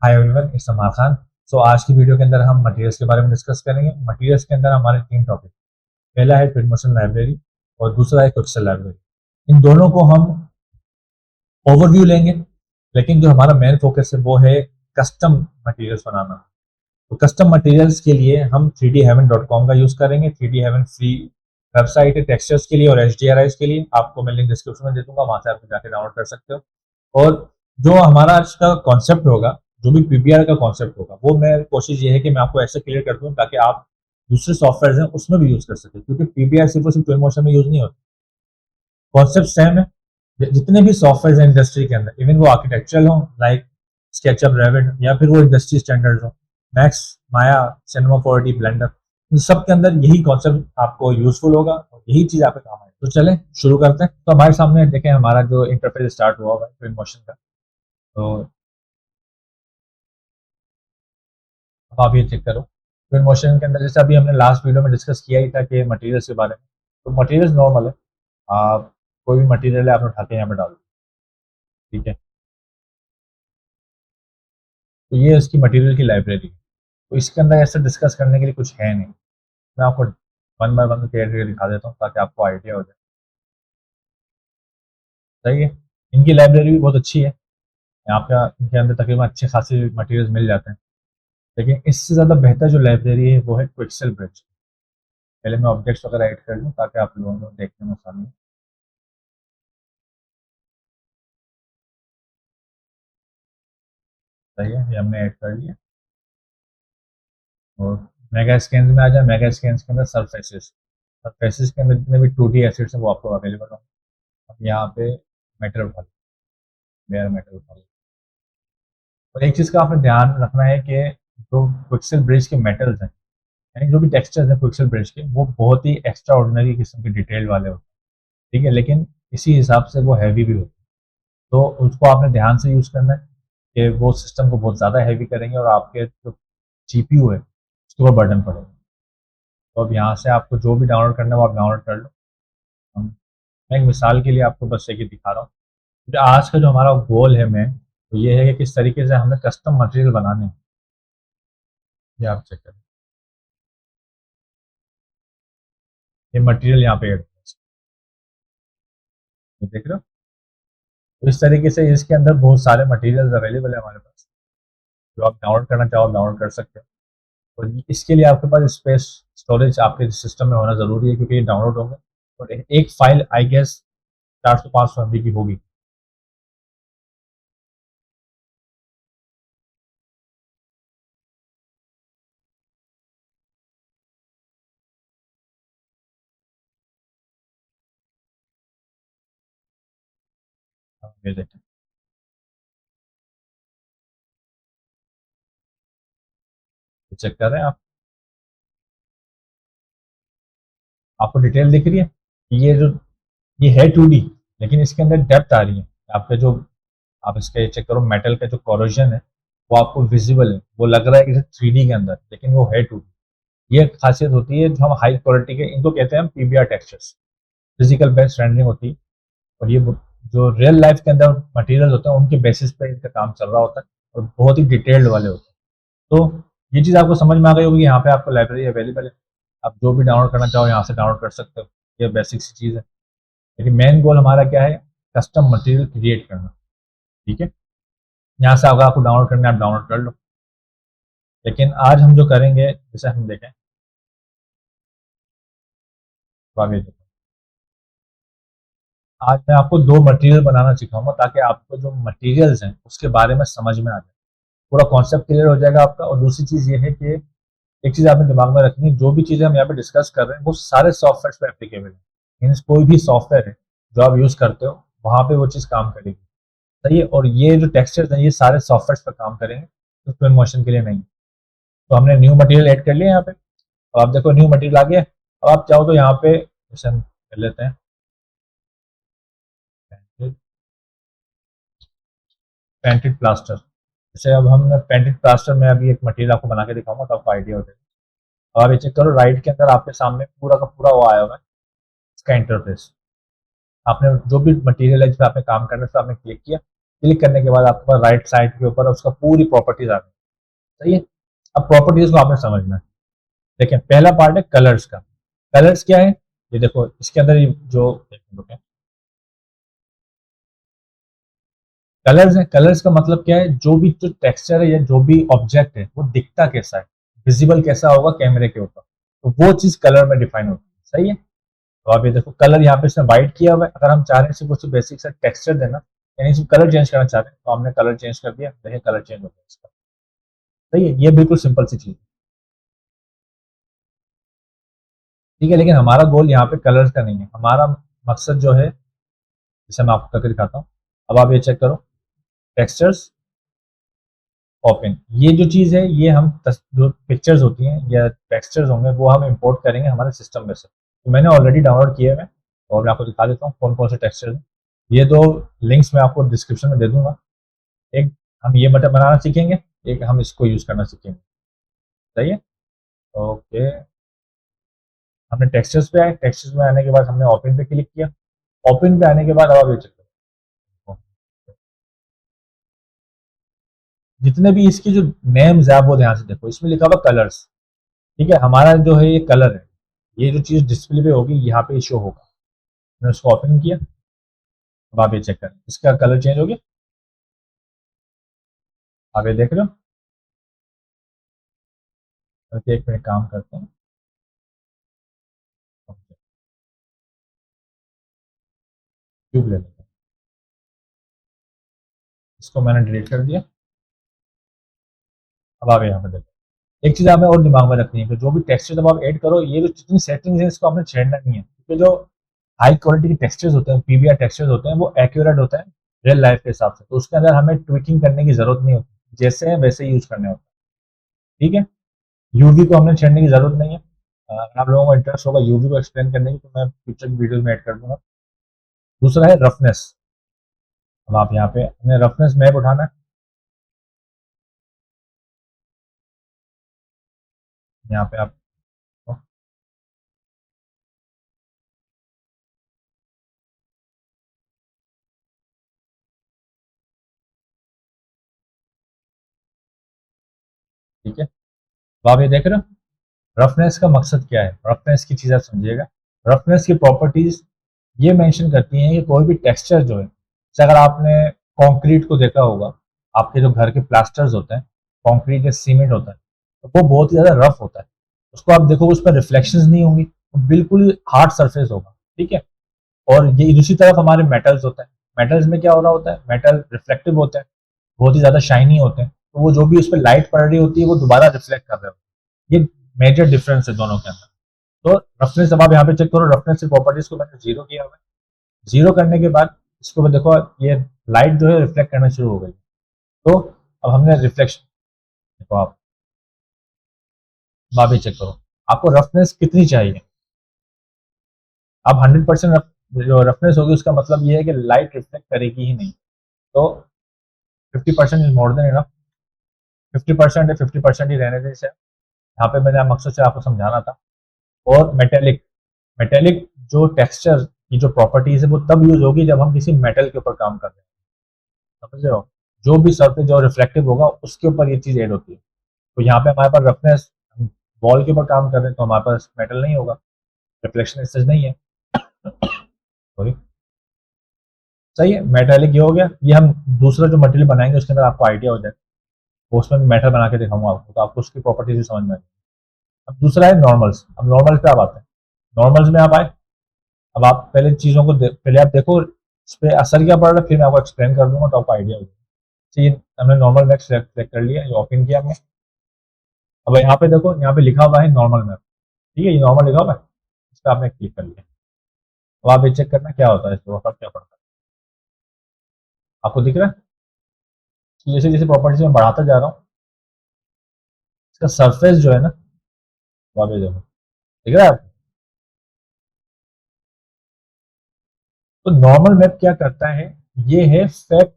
Hi everyone, it's Salman Khan. So आज की video के अंदर हम मटेरियल्स के बारे में डिस्कस करेंगे। मटेरियल्स के अंदर हमारे 3 टॉपिक, पहला है ट्विनमोशन लाइब्रेरी और दूसरा है क्विक्सेल लाइब्रेरी। इन दोनों को हम ओवरव्यू लेंगे, लेकिन जो हमारा मेन फोकस है वो है कस्टम मटेरियल्स बनाना। तो कस्टम मटेरियल्स के लिए हम 3dheaven.com का यूज़ करेंगे। 3D Heaven फ्री वेबसाइट है टेक्सचर्स के लिए और HDRIs के लिए। आपको मैं लिंक डिस्क्रिप्शन में दे दूंगा, वहां से आप जाके डाउनलोड कर सकते हो। और जो हमारा आज का कॉन्सेप्ट होगा, जो भी पीबीआर का कॉन्सेप्ट होगा, वो मैं कोशिश ये है कि मैं आपको ऐसे क्लियर कर दूं ताकि आप दूसरे सॉफ्टवेयर हैं उसमें भी यूज कर सके, क्योंकि पीबीआर सिर्फ और सिर्फ ट्विन मोशन में यूज नहीं होता। कॉन्सेप्ट सेम है। जितने भी सॉफ्टवेयर हैं इंडस्ट्री के अंदर, इवन वो आर्किटेक्चरल हो लाइक स्केचअप, रेविट, या फिर वो इंडस्ट्री स्टैंडर्ड्स हो, मैक्स, माया, सिनेमा 4D, ब्लेंडर, इन सब के अंदर यही कॉन्सेप्ट आपको यूजफुल होगा और यही चीज आपके काम आएगी। तो चलें शुरू करते हैं। तो हमारे सामने देखें हमारा जो इंटरफेस स्टार्ट हुआ हुआ है ट्विन मोशन का। तो अब आप ये चेक करो। ट्विन मोशन के अंदर जैसे अभी हमने लास्ट वीडियो में डिस्कस किया ही था कि मटेरियल्स के बारे में। तो मटेरियल्स नॉर्मल है। आप कोई भी मटेरियल है आपने उठा के यहाँ पे डाल दो, ठीक है। तो ये इसकी मटेरियल की लाइब्रेरी है। तो इसके अंदर ऐसे डिस्कस करने के लिए कुछ है नहीं। मैं आपको वन बाय वन क्लियर दिखा देता हूँ ताकि आपको आइडिया हो जाए। सही है। इनकी लाइब्रेरी भी बहुत अच्छी है। यहाँ पे इनके अंदर तकरीबन अच्छे खासे मटेरियल्स मिल जाते हैं। लेकिन इससे ज़्यादा बेहतर जो लाइब्रेरी है वो है क्विक्सेल ब्रिज। पहले मैं ऑब्जेक्ट्स वगैरह ऐड कर लूँ ताकि आप लोगों को देखने में आसानी हो। सही है, ये हमने ऐड कर लिया। और मेगा स्कैन में आ जाए। मेगा स्कैन के अंदर सरफेसेस, सरफेसेस के अंदर जितने भी 2D एसिड्स हैं वो आपको अवेलेबल होंगे। अब यहाँ पे मेटल उठा लो, लेयर मेटल उठा लो। और एक चीज़ का आपने ध्यान रखना है कि जो क्विक्सेल ब्रिज के मेटल्स हैं, यानी जो भी टेक्सचर्स हैं क्विक्सेल ब्रिज के, वो बहुत ही एक्स्ट्रा ऑर्डिनरी किस्म के डिटेल वाले होते हैं, ठीक है। लेकिन इसी हिसाब से वो हैवी भी होते हैं। तो उसको आपने ध्यान से यूज़ करना है कि वो सिस्टम को बहुत ज़्यादा हैवी करेंगे और आपके जो जीपीयू है उसके ऊपर बर्डन पड़ेगा। तो अब यहाँ से आपको जो भी डाउनलोड करना है वो आप डाउनलोड कर लो। मैं एक मिसाल के लिए आपको बस एक ही दिखा रहा हूँ। जो आज का जो हमारा गोल है, मैं तो ये है कि किस तरीके से हमें कस्टम मटेरियल बनाने हैं। ये आप चेक करें, ये मटेरियल यहाँ पे ऐड देख रहे हो। तो इस तरीके से इसके अंदर बहुत सारे मटेरियल्स अवेलेबल है हमारे पास। जो आप डाउनलोड करना चाहो आप डाउनलोड कर सकते हो। और इसके लिए आपके पास स्पेस, स्टोरेज आपके सिस्टम में होना ज़रूरी है, क्योंकि ये डाउनलोड होंगे। और एक फाइल आई गेस 400-500 MB की होगी। ये देखें, चेक कर रहे हैं आप, आपको डिटेल दिख रही है। ये जो ये है 2D, लेकिन इसके अंदर डेप्थ आ रही है। आपके जो आप इसका चेक करो, मेटल का जो कोरोजन है वो आपको विजिबल है। वो लग रहा है कि 3D के अंदर, लेकिन वो है 2D। ये खासियत होती है जो हम हाई क्वालिटी के, इनको कहते हैं हम PBR textures, physical based rendering होती है। और ये जो रियल लाइफ के अंदर मटेरियल होते हैं उनके बेसिस पे इनका काम चल रहा होता है और बहुत ही डिटेल्ड वाले होते हैं। तो ये चीज़ आपको समझ में आ गई होगी। यहाँ पे आपको लाइब्रेरी अवेलेबल है, आप जो भी डाउनलोड करना चाहो यहाँ से डाउनलोड कर सकते हो। ये बेसिक सी चीज़ है। लेकिन मेन गोल हमारा क्या है, कस्टम मटेरियल क्रिएट करना, ठीक है। यहाँ से अगर आपको डाउनलोड करना है आप डाउनलोड कर लो। लेकिन आज हम जो करेंगे, जैसे हम देखें, तो आगे देखो, आज मैं आपको दो मटेरियल बनाना सिखाऊंगा ताकि आपको जो मटेरियल्स हैं उसके बारे में समझ में आ जाए, पूरा कॉन्सेप्ट क्लियर हो जाएगा आपका। और दूसरी चीज़ ये है कि एक चीज़ आपने दिमाग में रखनी है, जो भी चीज़ें हम यहाँ पे डिस्कस कर रहे हैं वो सारे सॉफ्टवेयर पे एप्लीकेबल है। मीन्स कोई भी सॉफ्टवेयर है जो आप यूज़ करते हो वहाँ पे वो चीज़ काम करेगी। सही है। और ये जो टेक्सचर्स हैं ये सारे सॉफ्टवेयर पर काम करेंगे, तो ट्विन मोशन के लिए नहीं। तो हमने न्यू मटेरियल ऐड कर लिया यहाँ पे। अब आप देखो न्यू मटेरियल आ गया। अब आप चाहो तो यहाँ पे जैसे हम कर लेते हैं पेंटेड प्लास्टर। जैसे अब हम पेंटेड प्लास्टर में अभी एक मटेरियल आपको बना के दिखाऊंगा तो आपको आइडिया हो जाएगा। अब आप ये चेक करो, राइट के अंदर आपके सामने पूरा का पूरा वो आया हुआ है, इसका इंटरफेस। आपने जो भी मटेरियल है जिस पे आपने काम करना है उस पर आपने क्लिक किया। क्लिक करने के बाद आपके पास राइट साइड के ऊपर उसका पूरी प्रॉपर्टीज आ गई। सही है। अब प्रॉपर्टीज को आपने समझना है। देखिए पहला पार्ट है कलर्स का। कलर्स क्या है, ये देखो इसके अंदर जो कलर्स है, कलर्स का मतलब क्या है, जो भी जो टेक्सचर है या जो भी ऑब्जेक्ट है वो दिखता कैसा है, विजिबल कैसा होगा कैमरे के ऊपर, तो वो चीज कलर में डिफाइन होती है। सही है। तो आप ये देखो कलर यहाँ पे इसने व्हाइट किया हुआ है, अगर हम चाह रहे हैं सिर्फ उसको बेसिक सा टेक्सचर देना, यानी सिर्फ कलर चेंज करना चाह रहे हैं, तो हमने कलर चेंज कर दिया, देखिए कलर चेंज हो गया इसका। सही है, ये बिल्कुल सिंपल सी चीज है। ठीक है, लेकिन हमारा गोल यहाँ पे कलर्स का नहीं है, हमारा मकसद जो है, जैसे मैं आपको करके दिखाता हूँ। अब आप ये चेक करो, टेक्सचर्स ओपन, ये जो चीज है ये हम जो पिक्चर्स होती हैं या टेक्सचर्स होंगे वो हम इंपोर्ट करेंगे हमारे सिस्टम में से। तो मैंने ऑलरेडी डाउनलोड किए हैं, और मैं आपको दिखा देता हूँ कौन कौन से टेक्सचर्स हैं। ये दो लिंक्स मैं आपको डिस्क्रिप्शन में दे दूंगा। एक हम ये बटन बनाना सीखेंगे, एक हम इसको यूज करना सीखेंगे। सही है। ओके, हमने टेक्सचर्स पे आए, टेक्सचर्स में आने के बाद हमने ओपन पे क्लिक किया। ओपन पे आने के बाद अब आप ये चेक करो, जितने भी इसकी जो नेम्स है आप वो ध्यान से देखो, इसमें लिखा हुआ कलर्स। ठीक है, हमारा जो है ये कलर है, ये जो चीज डिस्प्ले पे होगी यहाँ पे शो होगा। मैंने उसको ओपन किया, अब आप ये चेक करें इसका कलर चेंज हो गया, आप ये देख रहे हो। बल्कि एक मिनट काम करते हैं, क्यूब ले लेते हैं, इसको मैंने डिलीट कर दिया। अब आप यहाँ पे देखो, एक चीज आपने और दिमाग में रखनी है कि जो भी टेक्सचर जब आप ऐड करो, ये जो जितनी सेटिंग्स है इसको आपने छेड़ना नहीं है, क्योंकि जो हाई क्वालिटी के टेक्सचर्स होते हैं, पीवीआर टेक्सचर्स होते हैं, वो एक्यूरेट होता है रियल लाइफ के हिसाब से, तो उसके अंदर हमें ट्विकिंग करने की जरूरत नहीं होती, जैसे है वैसे यूज करने होते हैं। ठीक है, यूवी को हमने छेड़ने की जरूरत नहीं है। अगर आप लोगों को इंटरेस्ट होगा यूवी को एक्सप्लेन करने की, तो मैं फ्यूचर वीडियोज में ऐड कर दूंगा। दूसरा है रफनेस। अब आप यहाँ पे हमें रफनेस मैप उठाना है, यहाँ पे आप, ठीक है, तो आप ये देख रहे हो रफनेस का मकसद क्या है, रफनेस की चीज आप समझिएगा। रफनेस की प्रॉपर्टीज ये मेंशन करती हैं कि कोई भी टेक्सचर जो है, जैसे अगर आपने कंक्रीट को देखा होगा, आपके जो घर के प्लास्टर्स होते हैं, कंक्रीट या सीमेंट होता है, तो वो बहुत ही ज्यादा रफ होता है, उसको आप देखो उस पर रिफ्लेक्शंस नहीं होंगी, वो बिल्कुल हार्ड सरफेस होगा। ठीक है, और ये दूसरी तरफ हमारे मेटल्स होते हैं, मेटल्स में क्या हो रहा होता है, मेटल रिफ्लेक्टिव होते हैं, बहुत ही ज्यादा शाइनी होते हैं, तो वो जो भी उस पर लाइट पड़ रही होती है वो दोबारा रिफ्लेक्ट कर रहे होते हैं। ये मेजर डिफरेंस है दोनों के अंदर। तो रफनेस, अब आप यहाँ पे चेक करो, रफनेस की प्रॉपर्टीज को मैंने जीरो किया हुआ है। जीरो करने के बाद इसको भी देखो, ये लाइट जो है रिफ्लेक्ट करना शुरू हो गई। तो अब हमने रिफ्लेक्शन, देखो आप भी चेक करो, आपको रफनेस कितनी चाहिए। अब 100% जो रफनेस होगी उसका मतलब ये है कि लाइट रिफ्लेक्ट करेगी ही नहीं, तो 50% इज मोर देन इनफ। 50% है, 50% ही रहने दें इसे, यहाँ पे मैंने मकसद से आपको समझाना था। और मेटेलिक, मेटेलिक जो टेक्सचर की जो प्रॉपर्टीज है वो तब यूज होगी जब हम किसी मेटल के ऊपर काम कर रहे हैं, समझ रहे हो, जो भी सरफेस जो रिफ्लेक्टिव होगा उसके ऊपर ये चीज ऐड होती है। तो यहाँ पे हमारे पास रफनेस, वॉल के ऊपर काम कर रहे हैं तो हमारे पास मेटल नहीं होगा, रिफ्लेक्शन इससे नहीं है। सॉरी, सही है, मेटेलिक ये हो गया। ये हम दूसरा जो मटेरियल बनाएंगे उसके अंदर आपको आइडिया हो जाए, वो उसमें मेटल बना के दिखाऊंगा आपको, तो आपको उसकी प्रॉपर्टीज भी समझ में आएगी। अब दूसरा है नॉर्मल्स। अब नॉर्मल्स पे आप आते हैं, नॉर्मल्स में आप आए, अब आप पहले चीज़ों को पहले आप देखो इस पर असर क्या पड़ रहा है, फिर मैं आपको एक्सप्लेन कर दूंगा तो आपको आइडिया हो जाएगा। चलिए, हमने नॉर्मल मैप सेलेक्ट कर लिया, ये ओपन किया हमने। अब यहाँ पे देखो, यहाँ पे लिखा हुआ है नॉर्मल मैप। ठीक है, ये नॉर्मल लिखा हुआ है, इस पर आपने क्लिक कर लिया। अब आप ये चेक करना क्या होता है, इस पर फर्क क्या पड़ता है, आपको दिख रहा है। तो जैसे जैसे प्रॉपर्टीज में बढ़ाता जा रहा हूँ, इसका सरफेस जो है ना, वो आप ये देखो, दिख रहा है आपको। तो नॉर्मल मैप क्या करता है, ये है फेक,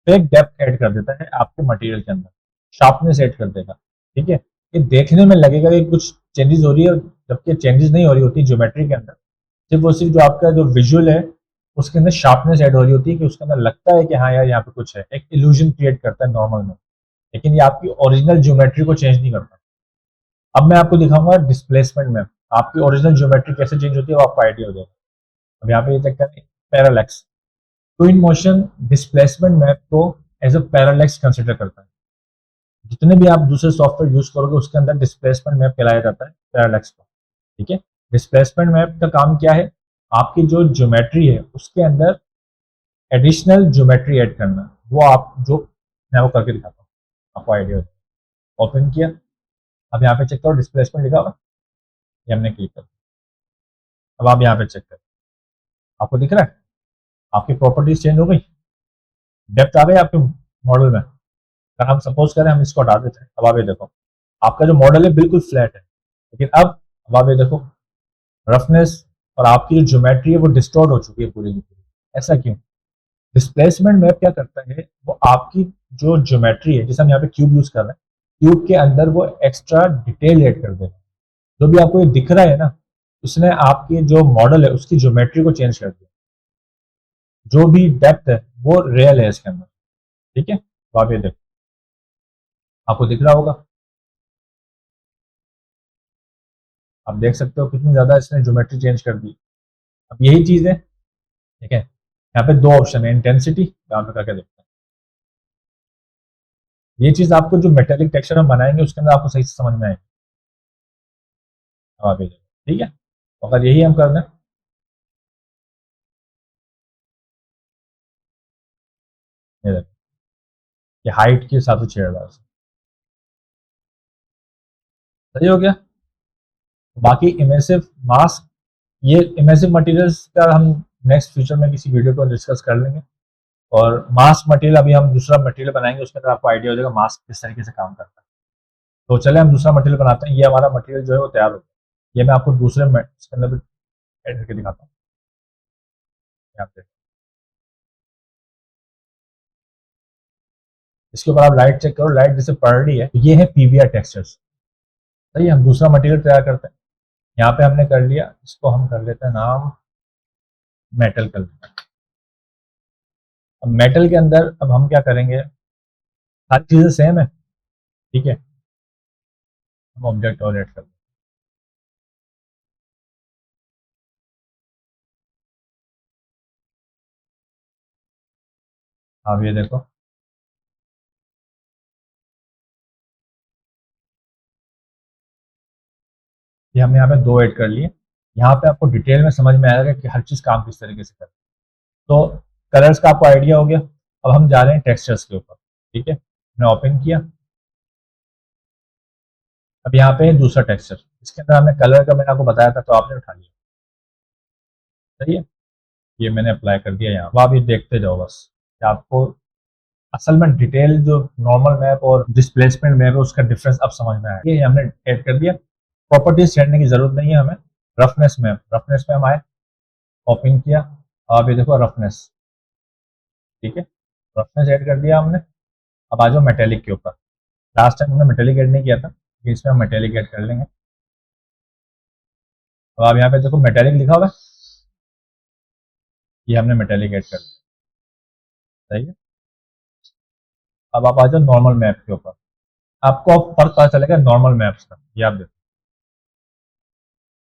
फेक डेप्थ ऐड कर देता है आपके मटेरियल के अंदर, शार्पनेस ऐड कर देगा। ठीक है, ये देखने में लगेगा कि कुछ चेंजेस हो रही है, जबकि चेंजेस नहीं हो रही होती ज्योमेट्री के अंदर, सिर्फ वो सिर्फ जो आपका जो विजुअल है उसके अंदर शार्पनेस ऐड हो रही होती है कि उसके अंदर लगता है कि हाँ यार यहाँ पे कुछ है, एक इल्यूजन क्रिएट करता है नॉर्मल में, लेकिन ये आपकी ओरिजिनल ज्योमेट्री को चेंज नहीं करता। अब मैं आपको दिखाऊंगा डिस्प्लेसमेंट में आपकी ओरिजिनल ज्योमेट्री कैसे चेंज होती है, वो आपको आइडिया हो जाएगा। अब यहाँ पे ये चेक करें, पैरालैक्स। तो इन मोशन डिस्प्लेसमेंट मैप को एज अ पैरालैक्स कंसिडर करता है। जितने भी आप दूसरे सॉफ्टवेयर यूज करोगे उसके अंदर डिस्प्लेसमेंट मैप कहलाया जाता है पैरालैक्स को। ठीक है, डिस्प्लेसमेंट मैप का काम क्या है, आपकी जो ज्योमेट्री है उसके अंदर एडिशनल ज्योमेट्री ऐड करना। वो आप जो मैं वो करके दिखाता हूँ, आपको आइडिया हो जाएगा। ओपन किया, अब यहाँ पे चेक करो डिस्प्लेसमेंट लिखा हुआ, ये हमने क्लिक कर। अब आप यहाँ पे चेक करो, आपको दिख रहा है आपकी प्रॉपर्टीज चेंज हो गई, डेप्थ आ गई आपके मॉडल में। अगर हम सपोज करें हम इसको हटा देते हैं, अब आप ये देखो आपका जो मॉडल है बिल्कुल फ्लैट है, लेकिन अब आप ये देखो रफनेस और आपकी जो ज्योमेट्री है वो डिस्टॉर्ट हो चुकी है पूरी की पूरी। ऐसा क्यों? डिस्प्लेसमेंट मैप क्या करता है, वो आपकी जो ज्योमेट्री है, जैसे हम यहाँ पे क्यूब यूज कर रहे हैं, क्यूब के अंदर वो एक्स्ट्रा डिटेल ऐड कर देगा। जो भी आपको ये दिख रहा है ना, उसने आपकी जो मॉडल है उसकी ज्योमेट्री को चेंज कर दिया। जो भी डेप्थ है वो रियल है इसके अंदर। ठीक है, तो आप ये देखो आपको दिख रहा होगा, आप देख सकते हो कितनी ज्यादा इसने ज्योमेट्री चेंज कर दी। अब यही चीज है, ठीक है, यहाँ पे दो ऑप्शन है, इंटेंसिटी, यहाँ पे करके देखते हैं। ये चीज आपको जो मेटेलिक टेक्सचर हम बनाएंगे उसके अंदर आपको सही से समझ में आएगी। अब आप ये देखो, ठीक है, तो अगर यही हम कर दें, ये देखो ये हाइट के हिसाब से छेड़ रहा है, सही हो गया। बाकी इमेसिव मास्क, ये इमेसिव मटेरियल्स का हम नेक्स्ट फ्यूचर में किसी वीडियो को डिस्कस कर लेंगे। और मास्क मटेरियल अभी हम दूसरा मटेरियल बनाएंगे, उसके अंदर आपको आइडिया हो जाएगा मास्क किस तरीके से काम करता है। तो चले हम दूसरा मटेरियल बनाते हैं। ये हमारा मटेरियल जो है वो तैयार हो गया, ये मैं आपको दूसरे इसके अंदर भी ऐड करके दिखाता हूँ। यहाँ पे इसके ऊपर आप लाइट चेक करो, लाइट जैसे पड़ रही है तो ये है पीवीआर टेक्सचर्स। सही है, हम दूसरा मटेरियल तैयार करते हैं। यहाँ पे हमने कर लिया, इसको हम कर लेते हैं नाम मेटल कर लेते हैं। अब मेटल के अंदर अब हम क्या करेंगे, सारी चीजें सेम है, ठीक है, हम ऑब्जेक्ट और ऐड कर लेते हैं। अब ये देखो, ये हमने यहाँ पे दो ऐड कर लिए। यहाँ पे आपको डिटेल में समझ में आएगा कि हर चीज काम किस तरीके से करती है। तो कलर्स का आपको आइडिया हो गया। अब हम जा रहे हैं टेक्सचर्स के ऊपर। ठीक है, मैंने ओपन किया, अब यहाँ पे है दूसरा टेक्सचर, इसके अंदर हमने कलर का मैंने आपको बताया था तो आपने उठा लिया। सही है, ये मैंने अप्लाई कर दिया यहाँ। अब आप ये देखते जाओ बस कि आपको असल में डिटेल जो नॉर्मल मैप और डिस्प्लेसमेंट मैप है उसका डिफरेंस अब समझ में आया। ये हमने ऐड कर दिया, प्रॉपर्टीज छेड़ने की जरूरत नहीं है हमें। रफनेस मैप, रफनेस में हम आए, ओपन किया, अब ये देखो रफनेस। ठीक है, रफनेस ऐड कर दिया हमने। अब आ जाओ मेटेलिक के ऊपर। लास्ट टाइम हमने मेटेलिक ऐड नहीं किया था, इसमें हम मेटेलिक ऐड कर लेंगे। अब आप यहाँ पे देखो मेटेलिक लिखा हुआ है, ये हमने मेटेलिक ऐड कर दिया। सही है, अब आप आ जाओ नॉर्मल मैप के ऊपर। आपको अब फर्क पता चलेगा नॉर्मल मैप्स का। ये आप देखो,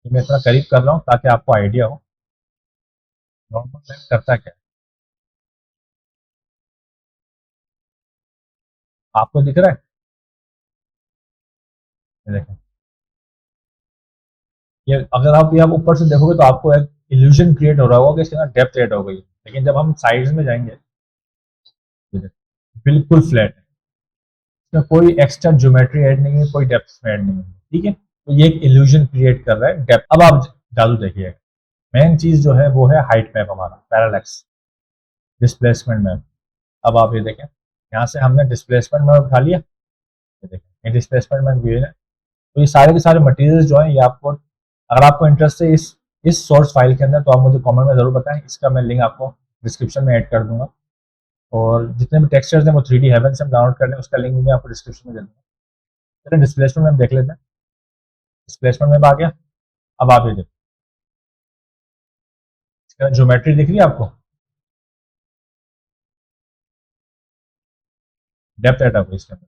ये मैं इतना करीब कर रहा हूँ ताकि आपको आइडिया हो नॉर्मल मैप करता क्या है। आपको दिख रहा है, ये देखें, ये अगर आप ये आप ऊपर से देखोगे तो आपको एक इल्यूजन क्रिएट हो रहा होगा कि इसके अंदर डेप्थ ऐड हो गई है, लेकिन जब हम साइड्स में जाएंगे, ये देखो, बिल्कुल फ्लैट है, इसमें कोई एक्स्ट्रा ज्योमेट्री ऐड नहीं है, कोई डेप्थ में ऐड नहीं है। ठीक है, तो ये एक इल्यूजन क्रिएट कर रहा है डेप्थ। अब आप जादू देखिए, मेन चीज जो है वो है हाइट मैप, हमारा पैरालैक्स डिस्प्लेसमेंट मैप। अब आप ये देखें, यहाँ से हमने डिस्प्लेसमेंट मैप उठा लिया, ये देखें ये डिस्प्लेसमेंट मैप ये है। तो ये सारे के सारे मटेरियल्स जो है ये आपको, अगर आपको इंटरेस्ट है इस सोर्स फाइल के अंदर तो आप मुझे कमेंट में जरूर बताएं, इसका मैं लिंक आपको डिस्क्रिप्शन में ऐड कर दूंगा। और जितने भी टेक्सचर्स हैं वो 3D हेवन से हम डाउनलोड कर लें, उसका लिंक भी मैं आपको डिस्क्रिप्शन में दे दूंगा। चलिए डिस्प्लेसमेंट में देख लेते हैं। डिस्प्लेसमेंट में आ गया, अब आप ये देखो ज्योमेट्री दिख रही है आपको, डेप्थ एट अप इसके अंदर,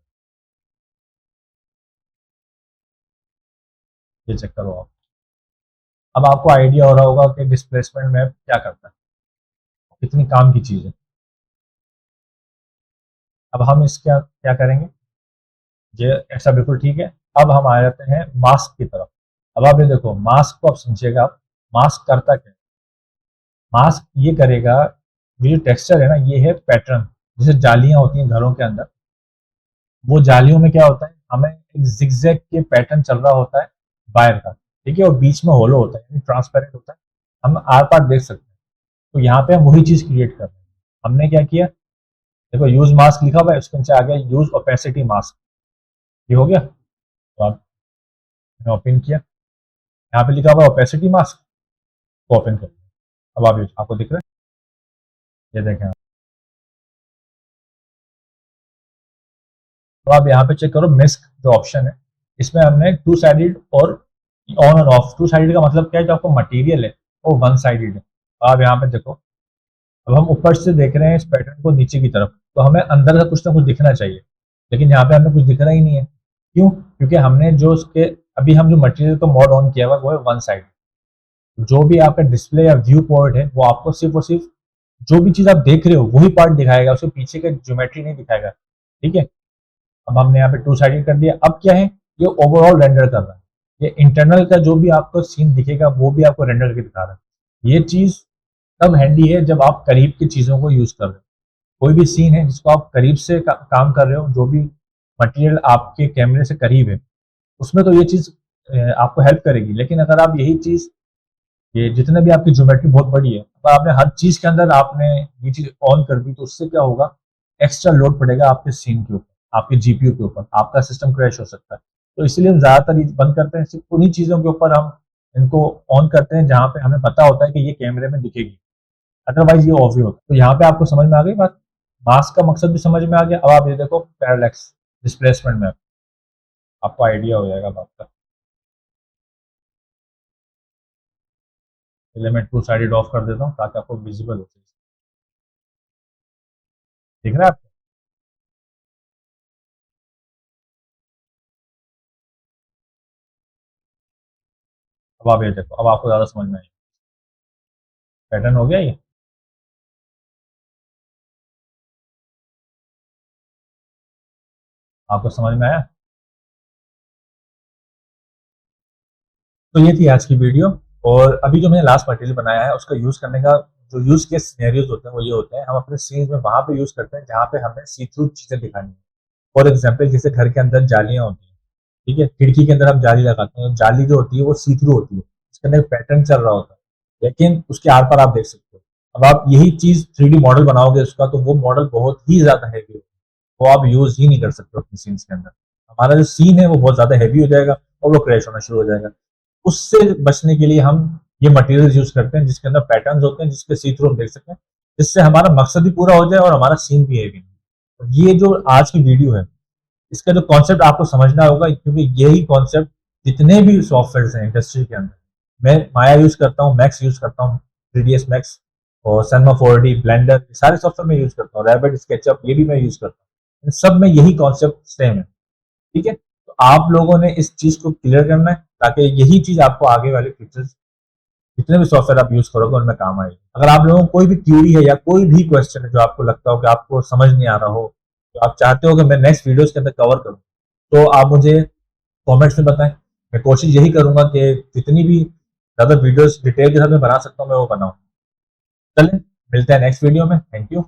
ये चेक करो आप। अब आपको आइडिया हो रहा होगा कि डिस्प्लेसमेंट मैप क्या करता है, कितनी काम की चीज़ है। अब हम इसका क्या करेंगे, ये ऐसा बिल्कुल ठीक है। अब हम आ जाते हैं मास्क की तरफ। अब आप ये देखो, मास्क को आप समझिएगा, आप मास्क करता क्या है। मास्क ये करेगा, ये जो टेक्सचर है ना, ये है पैटर्न। जैसे जालियां होती हैं घरों के अंदर, वो जालियों में क्या होता है, हमें एक जिगजैग के पैटर्न चल रहा होता है वायर का, ठीक है, और बीच में होलो होता है, यानी ट्रांसपेरेंट होता है, हम आर पार देख सकते हैं। तो यहाँ पे हम वही चीज क्रिएट कर रहे हैं। हमने क्या किया, देखो यूज मास्क लिखा हुआ है, उसके नीचे आ गया यूज ओपेसिटी मास्क, ये हो गया। तो आपने ओपन किया, यहाँ पे लिखा हुआ है ओपेसिटी मास्क, को ओपन कर लिया। अब आप आपको दिख रहा है, ये देखें आप। तो आप यहाँ पे चेक करो, मिस्क जो ऑप्शन है, इसमें हमने टू साइडेड और ऑन और ऑफ। टू साइडेड का मतलब क्या है, जो आपको मटेरियल है वो वन साइडेड है। तो आप यहाँ पे देखो, अब हम ऊपर से देख रहे हैं इस पैटर्न को नीचे की तरफ, तो हमें अंदर का कुछ ना कुछ दिखना चाहिए, लेकिन यहाँ पे हमें कुछ दिख रहा ही नहीं है। क्यों? क्योंकि हमने जो उसके अभी हम जो मटेरियल को मोड ऑन किया हुआ है वो है वन साइड। जो भी आपका डिस्प्ले या व्यू पोर्ट है वो आपको सिर्फ और सिर्फ जो भी चीज आप देख रहे हो वही पार्ट दिखाएगा, उसके पीछे का ज्योमेट्री नहीं दिखाएगा, ठीक है। अब हमने यहाँ पे टू साइडेड कर दिया। अब क्या है, ये ओवरऑल रेंडर कर रहा है, ये इंटरनल का जो भी आपको सीन दिखेगा वो भी आपको रेंडर करके दिखा रहा है। ये चीज तब हैंडी है जब आप करीब की चीजों को यूज कर रहे हो। कोई भी सीन है जिसको आप करीब से काम कर रहे हो, जो भी मटेरियल आपके कैमरे से करीब है, उसमें तो ये चीज आपको हेल्प करेगी। लेकिन अगर आप यही चीज, ये जितने भी आपकी ज्योमेट्री बहुत बड़ी है, अब आपने हर चीज के अंदर आपने ये चीज ऑन कर दी, तो उससे क्या होगा, एक्स्ट्रा लोड पड़ेगा आपके सीन के ऊपर, आपके जीपीयू के ऊपर, आपका सिस्टम क्रैश हो सकता है। तो इसलिए हम ज्यादातर बंद करते हैं, सिर्फ उन्हीं चीजों के ऊपर हम इनको ऑन करते हैं जहां पे हमें पता होता है कि ये कैमरे में दिखेगी, अदरवाइज ये ऑफ ही होता है। तो यहाँ पे आपको समझ में आ गई बात, मास्क का मकसद भी समझ में आ गया। अब आप ये देखो पैरालैक्स डिस्प्लेसमेंट में आपको आइडिया हो जाएगा बात का। पहले मैं टू साइडेड ऑफ कर देता हूँ ताकि आपको विजिबल हो जाए, दिख रहा है आपको। अब आप ये देखो, अब आपको ज्यादा समझ में आएगा, पैटर्न हो गया ये। आपको समझ में आया। तो ये थी आज की वीडियो। और अभी जो मैंने लास्ट मटेरियल बनाया है उसका यूज करने का जो यूज के सिनेरियोज होते हैं वो ये होते हैं, हम अपने सीन्स में वहां पे यूज करते हैं जहाँ पे हमें सी थ्रू चीजें दिखानी है। फॉर एग्जाम्पल, जैसे घर के अंदर जालियां होती हैं, ठीक है, खिड़की के अंदर हम जाली लगाते हैं, जाली जो होती है वो सी थ्रू होती है, उसके अंदर पैटर्न चल रहा होता है, लेकिन उसके आर पार आप देख सकते हो। अब आप यही चीज 3D मॉडल बनाओगे उसका, तो वो मॉडल बहुत ही ज्यादा हैवी होगा, वो आप यूज ही नहीं कर सकते अपने सीन्स के अंदर। हमारा जो सीन है वो बहुत ज्यादा हैवी हो जाएगा और वो क्रैश होना शुरू हो जाएगा। उससे बचने के लिए हम ये मटेरियल यूज करते हैं जिसके अंदर पैटर्न्स होते हैं, जिसके सी थ्रू हम देख सकते हैं, जिससे हमारा मकसद भी पूरा हो जाए और हमारा सीन भी हैवी नहीं। ये जो आज की वीडियो है, इसका जो कॉन्सेप्ट आपको समझना होगा, क्योंकि यही कॉन्सेप्ट जितने भी सॉफ्टवेयर हैं इंडस्ट्री के अंदर, मैं माया यूज करता हूँ, मैक्स यूज करता हूँ, 3ds मैक्स और सनमा 4D ब्लेंडर, सारे सॉफ्टवेयर में यूज करता हूँ, रैपिड स्केचअप ये भी मैं यूज करता हूँ। इन सब में यही कॉन्सेप्ट सेम है, ठीक है। तो आप लोगों ने इस चीज को क्लियर करना है ताकि यही चीज आपको आगे वाले फीचर्स जितने भी सॉफ्टवेयर आप यूज करोगे उनमें काम आएगी। अगर आप लोगों को कोई भी क्यूरी है या कोई भी क्वेश्चन है जो आपको लगता हो कि आपको समझ नहीं आ रहा हो, तो आप चाहते हो कि मैं नेक्स्ट वीडियोस के अंदर कवर करूं, तो आप मुझे कमेंट्स में बताएं। मैं कोशिश यही करूंगा कि जितनी भी ज्यादा वीडियोस डिटेल के साथ मैं बना सकता हूं मैं वो बनाऊं। चलें, मिलते हैं नेक्स्ट वीडियो में। Thank you.